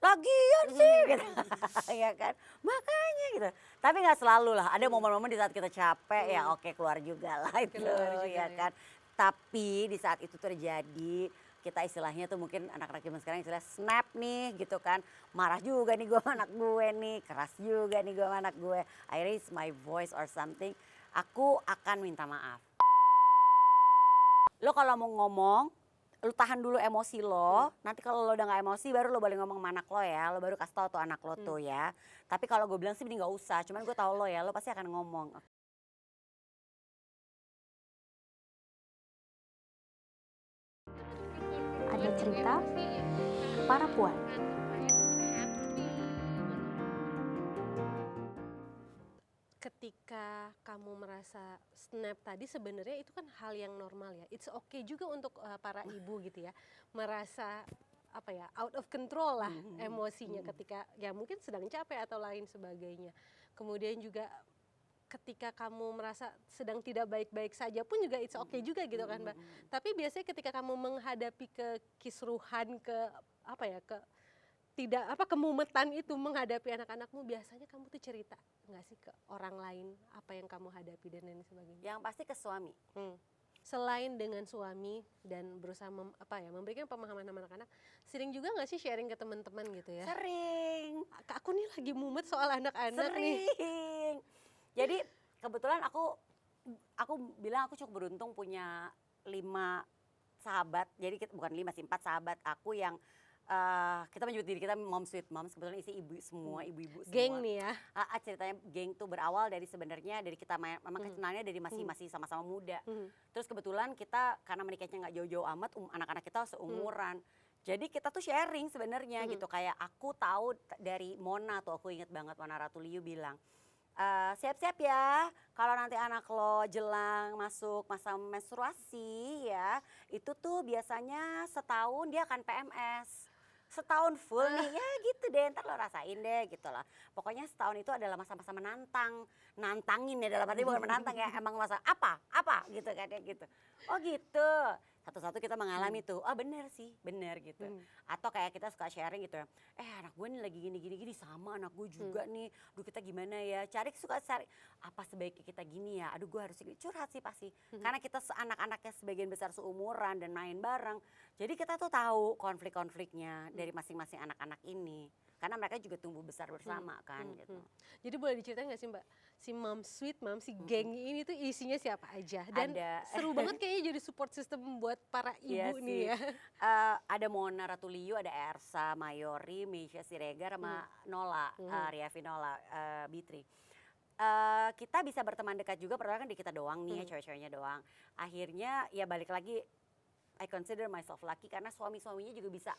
lagian sih gitu. Ya kan, makanya gitu. Tapi nggak selalu lah, ada momen-momen di saat kita capek ya oke keluar juga lah itu Keluar juga ya ya. kan. Tapi di saat itu terjadi, kita istilahnya tuh mungkin anak-anak zaman sekarang istilah snap nih gitu kan. Marah juga nih gue sama anak gue nih, keras juga nih gue sama anak gue. I raise my voice or something, aku akan minta maaf. Lo kalau mau ngomong, lu tahan dulu emosi lo, nanti kalau lo udah gak emosi baru lo boleh ngomong sama anak lo ya, lo baru kasih tau tuh anak lo tuh ya. Tapi kalau gue bilang sih mending gak usah, cuman gue tahu lo ya, lo pasti akan ngomong. Ada cerita para puan. Ketika kamu merasa snap tadi sebenarnya itu kan hal yang normal ya. It's okay juga untuk para ibu gitu ya. Merasa apa ya, out of control lah emosinya ketika ya mungkin sedang capek atau lain sebagainya. Kemudian juga ketika kamu merasa sedang tidak baik-baik saja pun juga it's okay juga gitu kan, Mbak. Tapi biasanya ketika kamu menghadapi kekisruhan, ke apa ya, ke tidak apa kemumetan itu menghadapi anak-anakmu, biasanya kamu tuh cerita nggak sih ke orang lain apa yang kamu hadapi dan lain sebagainya? Yang pasti ke suami. Selain dengan suami dan berusaha memberikan pemahaman sama anak-anak, sering juga nggak sih sharing ke teman-teman gitu ya? Sering, Kak, aku nih lagi mumet soal anak-anak nih. sering. Jadi kebetulan aku bilang aku cukup beruntung punya 5 sahabat. Jadi bukan 5 sih, 4 sahabat aku yang kita menyebut diri kita mom sweet moms, kebetulan isi ibu semua, ibu-ibu semua. Geng nih ya. Ceritanya geng tuh berawal dari sebenarnya dari kita memang kenalnya dari masih sama-sama muda. Terus kebetulan kita karena menikahnya nggak jauh-jauh amat, anak-anak kita seumuran. Jadi kita tuh sharing sebenarnya gitu, kayak aku tahu dari Mona tuh, aku inget banget Mona Ratuliu bilang, siap-siap ya kalau nanti anak lo jelang masuk masa menstruasi ya, itu tuh biasanya setahun dia akan PMS. Setahun full nih, ya gitu deh, ntar lo rasain deh gitu loh. Pokoknya setahun itu adalah masa-masa nantangin ya, dalam arti bukan menantang ya, emang masa apa gitu kan ya gitu. Oh gitu, satu-satu kita mengalami tuh, oh bener sih, bener gitu. Atau kayak kita suka sharing gitu ya, anak gue nih lagi gini sama anak gue juga nih, aduh kita gimana ya, suka cari, apa sebaiknya kita gini ya, aduh gue harus curhat sih pasti. Karena kita anak-anaknya sebagian besar seumuran dan main bareng, jadi kita tuh tahu konflik-konfliknya dari masing-masing anak-anak ini. Karena mereka juga tumbuh besar bersama kan gitu. Jadi boleh diceritain nggak sih, Mbak, si mom sweet mom, si geng ini tuh isinya siapa aja? Dan Ada. seru banget kayaknya jadi support system buat para Iya ibu nih sih. ya. Ada Mona Ratuliu, ada Ersa Mayori, Meisha Siregar sama Nola, Riafinola, Bitri. Kita bisa berteman dekat juga, pertama kan di kita doang nih ya, cewek-ceweknya doang. Akhirnya ya balik lagi, I consider myself lucky karena suami-suaminya juga bisa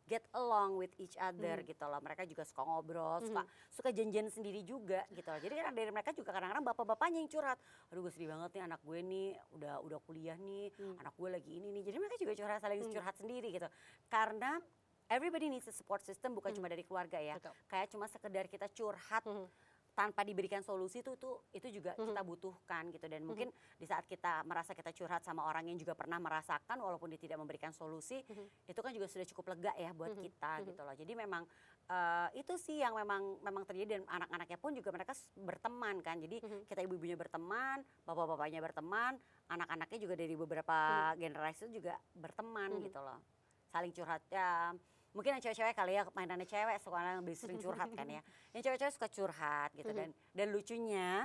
get along with each other gitu loh. Mereka juga suka ngobrol, suka janjian sendiri juga gitu loh. Jadi kan dari mereka juga kadang-kadang bapak-bapaknya yang curhat. Aduh gue sedih banget nih, anak gue nih udah kuliah nih, anak gue lagi ini nih. Jadi mereka juga saling curhat sendiri gitu. Karena everybody needs a support system, bukan cuma dari keluarga ya. Betul. Kayak cuma sekedar kita curhat tanpa diberikan solusi itu juga kita butuhkan gitu. Dan mungkin di saat kita merasa kita curhat sama orang yang juga pernah merasakan walaupun dia tidak memberikan solusi, itu kan juga sudah cukup lega ya buat kita gitu loh. Jadi memang itu sih yang memang terjadi, dan anak-anaknya pun juga mereka berteman kan. Jadi kita ibu-ibunya berteman, bapak-bapaknya berteman, anak-anaknya juga dari beberapa generasi itu juga berteman gitu loh. Saling curhat ya. Mungkin yang cewek-cewek kali ya, mainannya cewek suka lebih sering curhat kan ya. Yang cewek-cewek suka curhat gitu, dan lucunya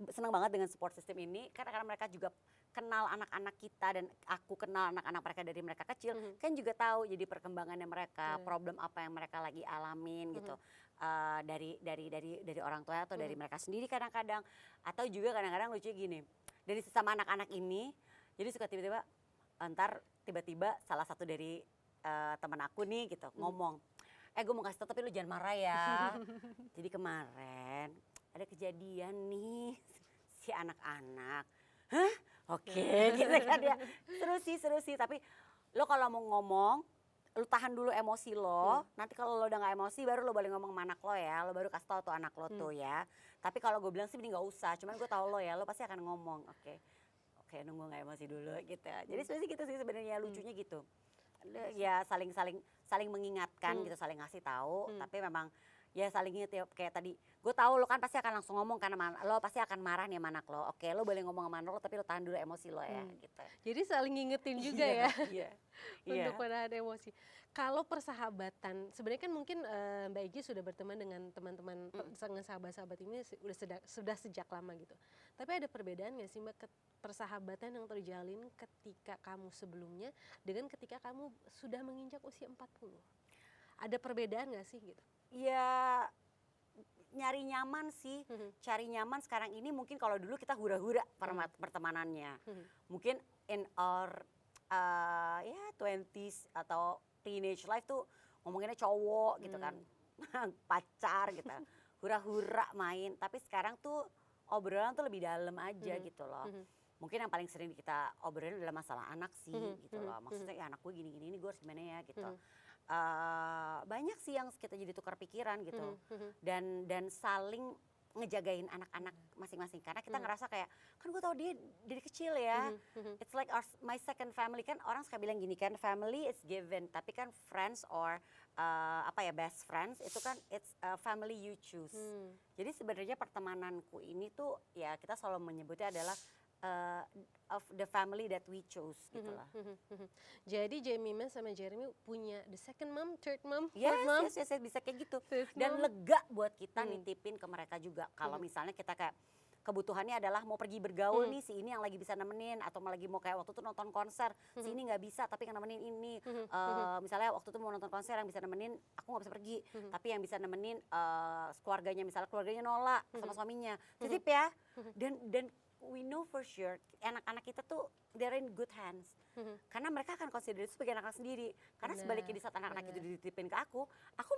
senang banget dengan support system ini karena mereka juga kenal anak-anak kita dan aku kenal anak-anak mereka dari mereka kecil, kan juga tahu jadi perkembangannya mereka, problem apa yang mereka lagi alamin gitu. Dari orang tua atau dari mereka sendiri kadang-kadang, atau juga kadang-kadang lucu gini, dari sesama anak-anak ini jadi suka tiba-tiba salah satu dari teman aku nih gitu ngomong, gue mau kasih tau tapi lu jangan marah ya. Jadi kemarin ada kejadian nih si anak-anak, hah oke gitu kan ya. Seru sih, tapi lo kalau mau ngomong, lu tahan dulu emosi lo, nanti kalau lo udah gak emosi baru lo boleh ngomong sama anak lo ya, lo baru kasih tau tuh anak lo tuh ya. Tapi kalau gue bilang sih mending gak usah, cuman gue tahu lo ya, lo pasti akan ngomong, oke nunggu gak emosi dulu gitu. Jadi sebenarnya gitu sih sebenarnya, lucunya gitu. ya saling mengingatkan Hmm. gitu, saling ngasih tahu, Hmm. tapi memang ya saling inget ya kayak tadi, gue tahu lo kan pasti akan langsung ngomong karena lo pasti akan marah nih sama anak lo, oke lo boleh ngomong sama anak lo tapi lo tahan dulu emosi lo ya gitu. Jadi saling ngingetin juga Iya, ya iya, iya. untuk menahan emosi. Kalau persahabatan, sebenarnya kan mungkin Mbak Egi sudah berteman dengan teman-teman dengan sahabat-sahabat ini sudah sejak lama gitu. Tapi ada perbedaan nggak sih Mbak persahabatan yang terjalin ketika kamu sebelumnya dengan ketika kamu sudah menginjak usia 40? Ada perbedaan nggak sih gitu? Ya nyari nyaman sih, cari nyaman sekarang ini mungkin kalau dulu kita hura-hura pertemanannya. Mungkin in our ya 20s atau teenage life tuh ngomonginnya cowok gitu kan, pacar gitu, hura-hura main. Tapi sekarang tuh obrolan tuh lebih dalam aja gitu loh. Mungkin yang paling sering kita obrolin adalah masalah anak sih gitu loh. Maksudnya ya anak gue gini-gini, gue harus gimana ya gitu. Banyak sih yang kita jadi tukar pikiran gitu, dan saling ngejagain anak-anak masing-masing karena kita ngerasa kayak kan gue tau dia dari kecil ya, it's like my second family. Kan orang suka bilang gini kan, family is given, tapi kan friends or best friends itu kan it's a family you choose. Jadi sebenarnya pertemananku ini tuh ya kita selalu menyebutnya adalah of the family that we chose gitu lah. Jadi Jemima sama Jeremy punya the second mom, third mom, Yes, fourth mom, yes, bisa kayak gitu. fifth Dan mom. lega buat kita nitipin ke mereka juga. Kalau misalnya kita kayak kebutuhannya adalah mau pergi bergaul nih, si ini yang lagi bisa nemenin, atau lagi mau kayak waktu itu nonton konser, si ini nggak bisa tapi yang nemenin ini. Misalnya waktu itu mau nonton konser yang bisa nemenin, aku nggak bisa pergi, tapi yang bisa nemenin keluarganya, misalnya keluarganya nolak sama suaminya, titip ya. Dan we know for sure anak-anak kita tuh they're in good hands. Karena mereka akan consider itu sebagai anak-anak sendiri. Karena sebaliknya di saat anak-anak itu dititipin ke aku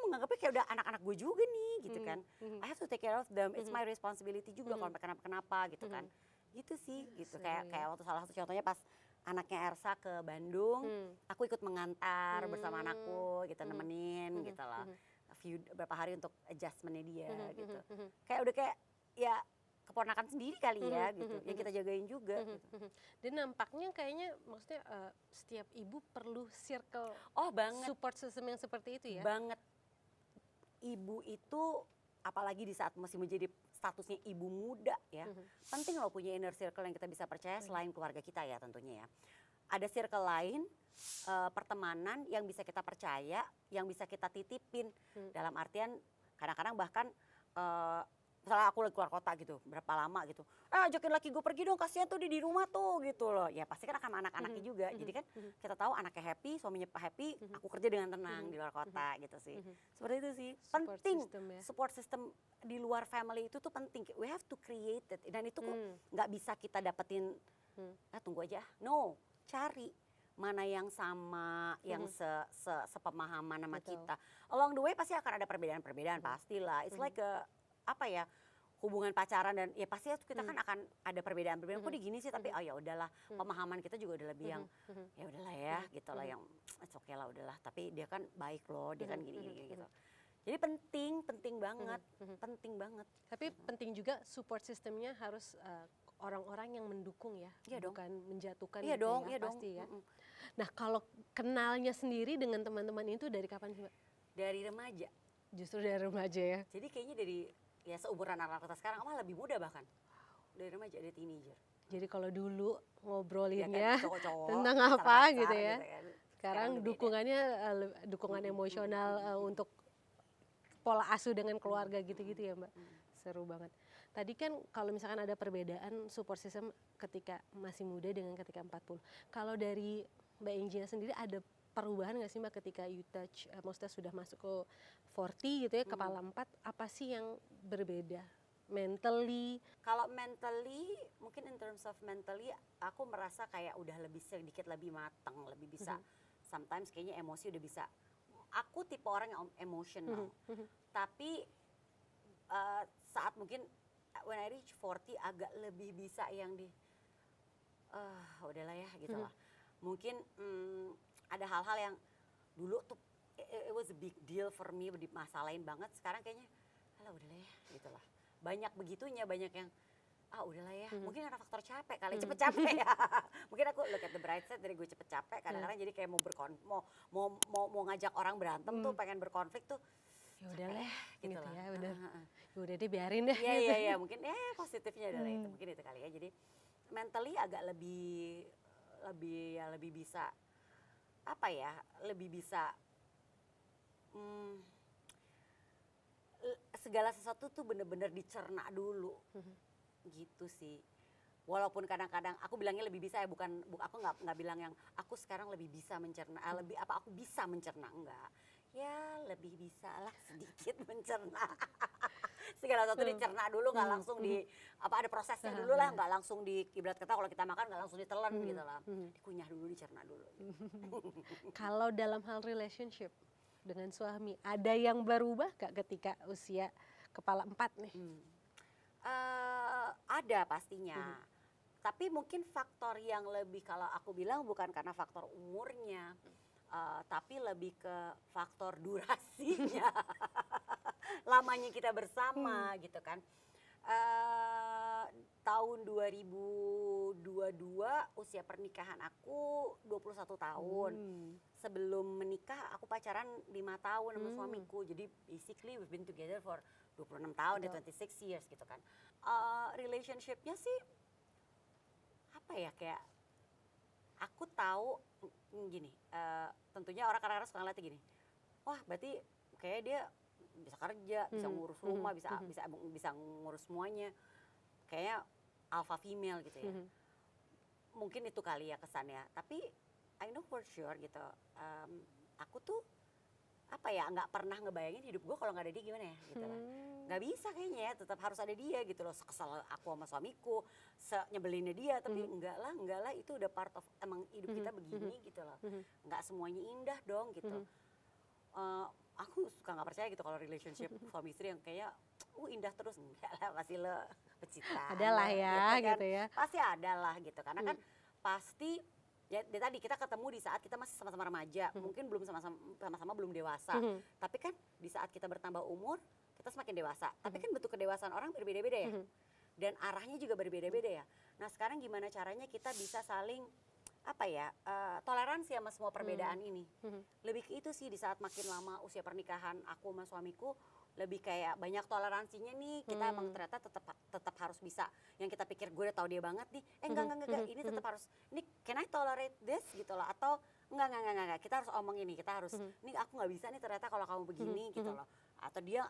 menganggapnya kayak udah anak-anak gue juga nih gitu kan. I have to take care of them. It's my responsibility juga kalau mereka kenapa gitu kan. Gitu sih gitu. Kayak waktu salah satu contohnya pas anaknya Ersa ke Bandung, aku ikut mengantar bersama anakku gitu, nemenin gitu lah. Beberapa hari untuk adjustmentnya dia gitu. Kayak udah kayak ya keponakan sendiri kali ya gitu, yang kita jagain juga gitu. Dan nampaknya kayaknya maksudnya setiap ibu perlu circle Banget. support system yang seperti itu ya. Banget. Ibu itu apalagi di saat masih menjadi statusnya ibu muda ya, penting loh punya inner circle yang kita bisa percaya selain keluarga kita ya tentunya ya. Ada circle lain, pertemanan yang bisa kita percaya, yang bisa kita titipin. Dalam artian kadang-kadang bahkan misalnya aku lagi keluar kota gitu, berapa lama gitu, ajakin laki gue pergi dong, kasihan tuh dia di rumah tuh gitu loh. Ya pasti kan akan sama anak-anaknya juga, jadi kan kita tahu anaknya happy, suaminya happy, aku kerja dengan tenang di luar kota gitu sih. Seperti itu sih, Support penting system ya. support system di luar family itu tuh penting, we have to create it. Dan itu kok nggak bisa kita dapetin, tunggu aja, no, cari mana yang sama, yang sepemahaman sama kita. Along the way pasti akan ada perbedaan-perbedaan, pastilah. It's like hubungan pacaran dan ya pasti kita kan akan ada perbedaan-perbedaan. Kok di gini sih, tapi ya udahlah, pemahaman kita juga udah lebih yang ya udahlah ya gitu lah, yang it's okay lah udahlah. Tapi dia kan baik loh, dia kan gini-gini gitu. Jadi penting banget, penting banget. Tapi penting juga support sistemnya harus orang-orang yang mendukung ya, Iya dong. bukan menjatuhkan Iya gitu dong, ya, iya dong. pasti ya. Nah kalau kenalnya sendiri dengan teman-teman itu dari kapan sih Mbak? Dari remaja. Justru dari remaja ya? Jadi kayaknya dari ya seumuran anak-anak kita sekarang, malah lebih muda bahkan. Dari remaja, dari teenager. Jadi kalau dulu Ya ngobrolinnya kan, cowok-cowok, tentang apa pacar-pacar gitu ya. kan. Sekarang udah beda. dukungannya dukungan emosional untuk pola asuh dengan keluarga gitu-gitu ya Mbak. Seru banget. Tadi kan kalau misalkan ada perbedaan support system ketika masih muda dengan ketika 40. Kalau dari Mbak Engina sendiri ada perubahan nggak sih Mbak ketika you touch, maksudnya sudah masuk ke 40 gitu ya, kepala 4, apa sih yang berbeda? Mentally? Kalau mentally, mungkin in terms of mentally, aku merasa kayak udah lebih sedikit lebih matang, lebih bisa. Sometimes kayaknya emosi udah bisa. Aku tipe orang yang emotional, tapi saat mungkin when I reach 40 agak lebih bisa yang udahlah ya gitu lah. Mungkin ada hal-hal yang dulu tuh it was a big deal for me, dimasalahin banget. Sekarang kayaknya alah udahlah ya gitu lah. Banyak begitunya, banyak yang udahlah ya, mungkin karena faktor capek kali, cepet capek ya. Mungkin aku look at the bright side dari gue cepet capek, kadang-kadang jadi kayak mau ngajak orang berantem tuh, pengen berkonflik tuh, Ya udahlah gitu gitu lah. ya, udah. Ya udah deh biarin deh. Iya gitu. iya iya, mungkin positifnya adalah itu, mungkin itu kali ya. Jadi mentally agak lebih bisa apa ya, lebih bisa segala sesuatu tuh bener-bener dicerna dulu. Gitu sih. Walaupun kadang-kadang aku bilangnya lebih bisa ya, aku nggak bilang yang aku sekarang lebih bisa mencerna, aku bisa mencerna, enggak. Ya lebih bisa lah sedikit mencerna. Segala sesuatu dicerna dulu, nggak langsung ada prosesnya dulu lah, nggak langsung ibarat kata kalau kita makan nggak langsung ditelan gitu lah. Dikunyah dulu, dicerna dulu. Kalau dalam hal relationship dengan suami, ada yang berubah gak ketika usia kepala 4 nih? Ada pastinya. Tapi mungkin faktor yang lebih, kalau aku bilang bukan karena faktor umurnya, tapi lebih ke faktor durasinya. Lamanya kita bersama gitu kan. Tahun 2022 usia pernikahan aku 21 tahun. Sebelum menikah aku pacaran 5 tahun sama suamiku. Jadi basically we've been together for 26 tahun, 26 years gitu kan. Relationship-nya sih apa ya, kayak aku tahu gini, tentunya orang kadang-kadang suka ngeliatnya gini, wah berarti kayak dia bisa kerja, bisa ngurus rumah, bisa ngurus semuanya, kayak alpha female gitu ya. Mungkin itu kali ya kesannya, tapi I know for sure gitu, aku tuh apa ya, nggak pernah ngebayangin hidup gue kalau nggak ada dia gimana ya gitu lah. Nggak bisa kayaknya ya, tetap harus ada dia gitu loh. Sekesal aku sama suamiku, senyebelinnya dia, tapi enggak lah, itu udah part of emang hidup kita begini gitu loh. Nggak semuanya indah dong gitu. Aku suka nggak percaya gitu kalau relationship suami istri yang kayak indah terus, enggak lah, pasti lo pencitraan. Adalah ya kan. gitu ya. Pasti ada lah gitu, karena kan pasti ya tadi kita ketemu di saat kita masih sama-sama remaja, mungkin belum sama-sama belum dewasa. Tapi kan di saat kita bertambah umur, kita semakin dewasa. Tapi kan bentuk kedewasaan orang berbeda-beda ya. Dan arahnya juga berbeda-beda ya. Nah, sekarang gimana caranya kita bisa saling apa ya, toleransi sama semua perbedaan ini. Lebih ke itu sih, di saat makin lama usia pernikahan aku sama suamiku, lebih kayak banyak toleransinya nih. Kita emang ternyata tetap harus bisa. Yang kita pikir gue udah tahu dia banget nih, enggak, ini tetap harus, ini can I tolerate this gitu loh, atau enggak, kita harus omong ini, kita harus, ini aku nggak bisa nih ternyata kalau kamu begini gitu loh. Atau dia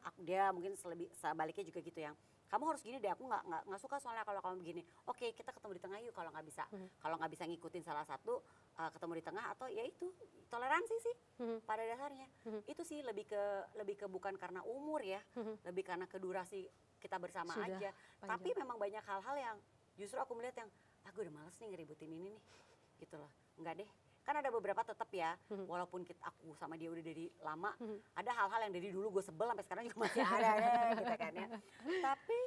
mungkin sebaliknya juga gitu, yang kamu harus gini deh, aku nggak suka soalnya kalau kamu begini. Oke, kita ketemu di tengah yuk, kalau nggak bisa ngikutin salah satu, ketemu di tengah, atau ya itu toleransi sih pada dasarnya. Itu sih lebih ke bukan karena umur ya, lebih karena ke durasi kita bersama Sudah aja. panjang. Tapi memang banyak hal-hal yang justru aku melihat yang aku udah males nih ngeributin ini nih gitu loh. Enggak deh, kan ada beberapa tetap ya, walaupun aku sama dia udah dari lama, ada hal-hal yang dari dulu gue sebel sampai sekarang juga masih ada gitu kan ya. Tapi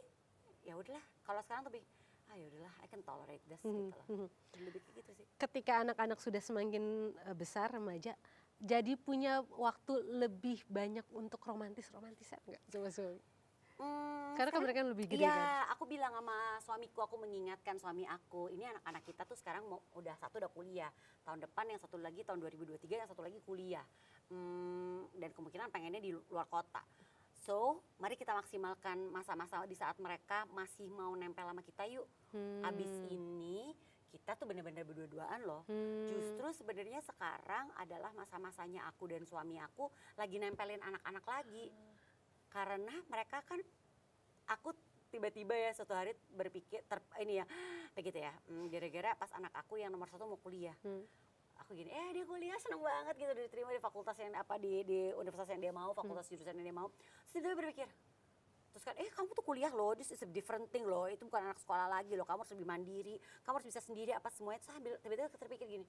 ya udahlah, kalau sekarang lebih ya udahlah, I can tolerate this gitu loh. Lebih kayak gitu sih. Ketika anak-anak sudah semakin besar, remaja, jadi punya waktu lebih banyak untuk romantisan nggak sama suami? Karena kan mereka lebih gede kan? Iya, aku bilang sama suamiku, aku mengingatkan suami aku, ini anak-anak kita tuh sekarang satu udah kuliah, tahun depan yang satu lagi tahun 2023, yang satu lagi kuliah, dan kemungkinan pengennya di luar kota. So, mari kita maksimalkan masa-masa di saat mereka masih mau nempel sama kita yuk. Abis ini kita tuh bener-bener berdua-duaan loh. Justru sebenarnya sekarang adalah masa-masanya aku dan suami aku lagi nempelin anak-anak lagi. Karena mereka kan, aku tiba-tiba ya suatu hari berpikir begitu ya, gara-gara pas anak aku yang nomor 1 mau kuliah, aku gini, dia kuliah seneng banget gitu, diterima di fakultas yang di universitas yang dia mau, fakultas jurusan yang dia mau. Terus dia berpikir, terus kan kamu tuh kuliah loh, this is a different thing loh, itu bukan anak sekolah lagi loh, kamu harus lebih mandiri, kamu harus bisa sendiri apa semuanya. Terus sambil tiba-tiba terpikir gini,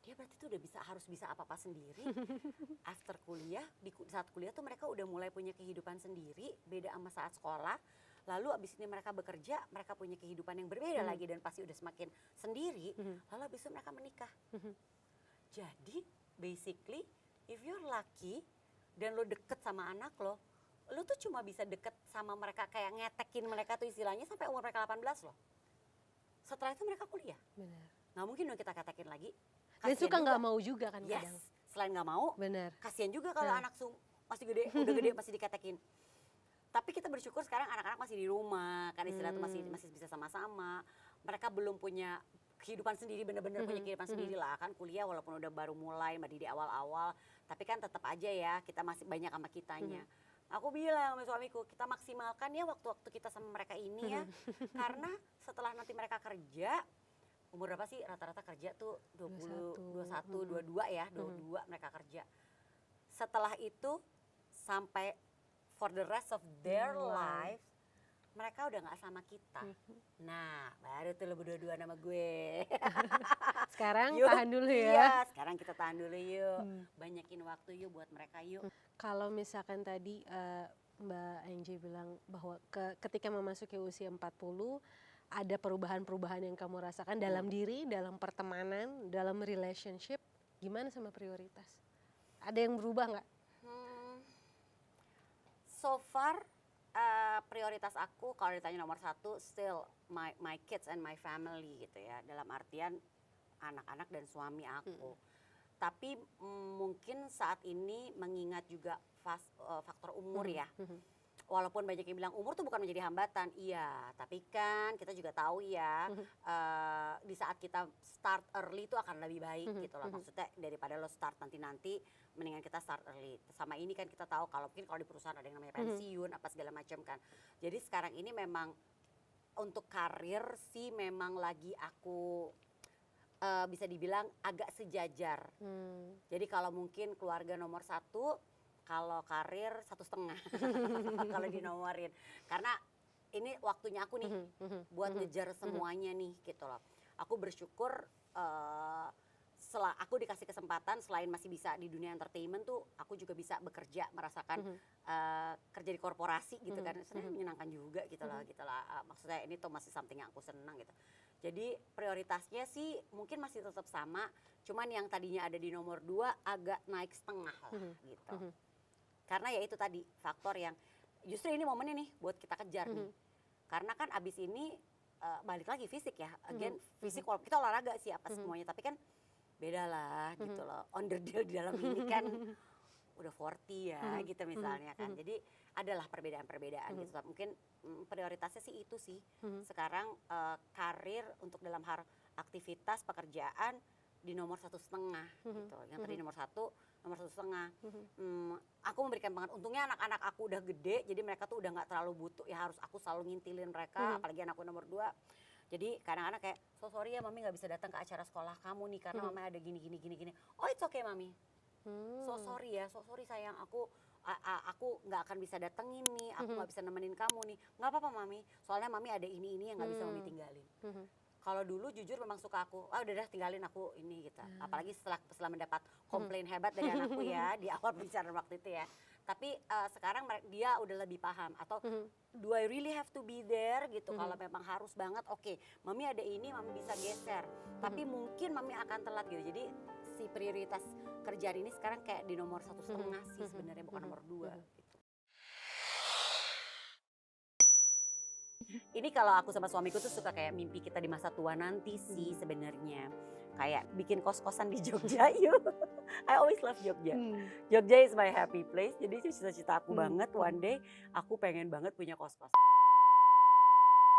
dia berarti tuh harus bisa apa-apa sendiri. After kuliah, saat kuliah tuh mereka udah mulai punya kehidupan sendiri, beda sama saat sekolah. Lalu abis ini mereka bekerja, mereka punya kehidupan yang berbeda lagi dan pasti udah semakin sendiri. Lalu abis itu mereka menikah. Jadi basically, if you're lucky dan lo deket sama anak lo lu tuh cuma bisa deket sama mereka kayak ngetekin mereka tuh istilahnya sampai umur mereka 18 loh. Setelah itu mereka kuliah. Benar. Nggak mungkin dong kita ketekin lagi. Dan Kasian suka juga. nggak mau juga kan Yes, kadang. selain nggak mau, Benar. kasihan juga kalau Nah. anak masih gede, udah gede masih diketekin. Tapi kita bersyukur sekarang anak-anak masih di rumah, kan istilah itu masih bisa sama-sama. Mereka belum punya kehidupan sendiri, bener-bener punya kehidupan sendiri lah, kan kuliah walaupun udah baru mulai, di awal-awal, tapi kan tetap aja ya kita masih banyak sama kitanya. Aku bilang sama suamiku, kita maksimalkan ya waktu-waktu kita sama mereka ini ya, karena setelah nanti mereka kerja, umur berapa sih rata-rata kerja tuh 20, 21, 22 ya, 22 mereka kerja. Setelah itu sampai for the rest of their life, mereka udah gak sama kita. Nah, baru tuh lo berdua-dua sama gue. Sekarang Yuk, tahan dulu ya. Iya, sekarang kita tahan dulu yuk. Banyakin waktu yuk buat mereka yuk. Kalau misalkan tadi Mbak Angie bilang bahwa ketika memasuki usia 40 ada perubahan-perubahan yang kamu rasakan dalam diri, dalam pertemanan, dalam relationship, gimana sama prioritas? Ada yang berubah nggak? So far prioritas aku kalau ditanya nomor satu still my kids and my family gitu ya, dalam artian anak-anak dan suami aku. Tapi mungkin saat ini mengingat juga faktor umur ya. Walaupun banyak yang bilang umur tuh bukan menjadi hambatan, iya. Tapi kan kita juga tahu ya, di saat kita start early itu akan lebih baik gitu loh. Maksudnya daripada lo start nanti-nanti, mendingan kita start early. Sama ini kan kita tahu kalau mungkin kalau di perusahaan ada yang namanya pensiun, apa segala macam kan. Jadi sekarang ini memang untuk karir sih memang lagi aku bisa dibilang agak sejajar. Jadi kalau mungkin keluarga nomor satu, kalau karir 1,5 kalau dinomorin. Karena ini waktunya aku nih buat ngejar semuanya nih gitu loh. Aku bersyukur setelah aku dikasih kesempatan selain masih bisa di dunia entertainment tuh aku juga bisa bekerja, merasakan kerja di korporasi gitu kan. Sebenarnya menyenangkan juga gitu loh. Maksudnya ini tuh masih something yang aku senang gitu. Jadi prioritasnya sih mungkin masih tetap sama, cuman yang tadinya ada di nomor 2 agak naik setengah lah gitu. Karena ya itu tadi faktor yang justru ini momennya nih buat kita kejar nih. Karena kan abis ini balik lagi fisik ya, again fisik walaupun kita olahraga sih apa semuanya, tapi kan beda lah gitu loh. Underdeal di dalam ini kan udah 40 ya gitu misalnya kan. Jadi adalah perbedaan-perbedaan gitu. Mungkin prioritasnya sih itu sih. Sekarang karir untuk dalam hal aktivitas pekerjaan di nomor 1,5 gitu. Yang tadi nomor 1,5. Aku memberikan banget. Untungnya anak-anak aku udah gede, jadi mereka tuh udah nggak terlalu butuh ya harus aku selalu ngintilin mereka. Apalagi anakku nomor 2. Jadi kadang-kadang kayak, so sorry ya mami nggak bisa datang ke acara sekolah kamu nih karena mama ada gini. Oh it's okay mami. So sorry ya, so sorry sayang aku nggak akan bisa datengin nih, aku nggak bisa nemenin kamu nih. Nggak apa-apa mami, soalnya mami ada ini yang nggak bisa mami tinggalin. Kalau dulu jujur memang suka aku, udah tinggalin aku ini gitu. Apalagi setelah mendapat komplain hebat dari anakku ya di awal pembicaraan waktu itu ya. Tapi sekarang dia udah lebih paham atau do I really have to be there gitu. Kalau memang harus banget, oke, mami ada ini, mami bisa geser. Tapi mungkin mami akan telat gitu. Jadi si prioritas kerjaan ini sekarang kayak di nomor 1,5 sih sebenarnya, bukan nomor 2 gitu. Ini kalau aku sama suamiku tuh suka kayak mimpi kita di masa tua nanti sih sebenarnya. Kayak bikin kos-kosan di Jogja yuk. I always love Jogja. Jogja is my happy place. Jadi itu cita-cita aku banget one day aku pengen banget punya kos-kosan.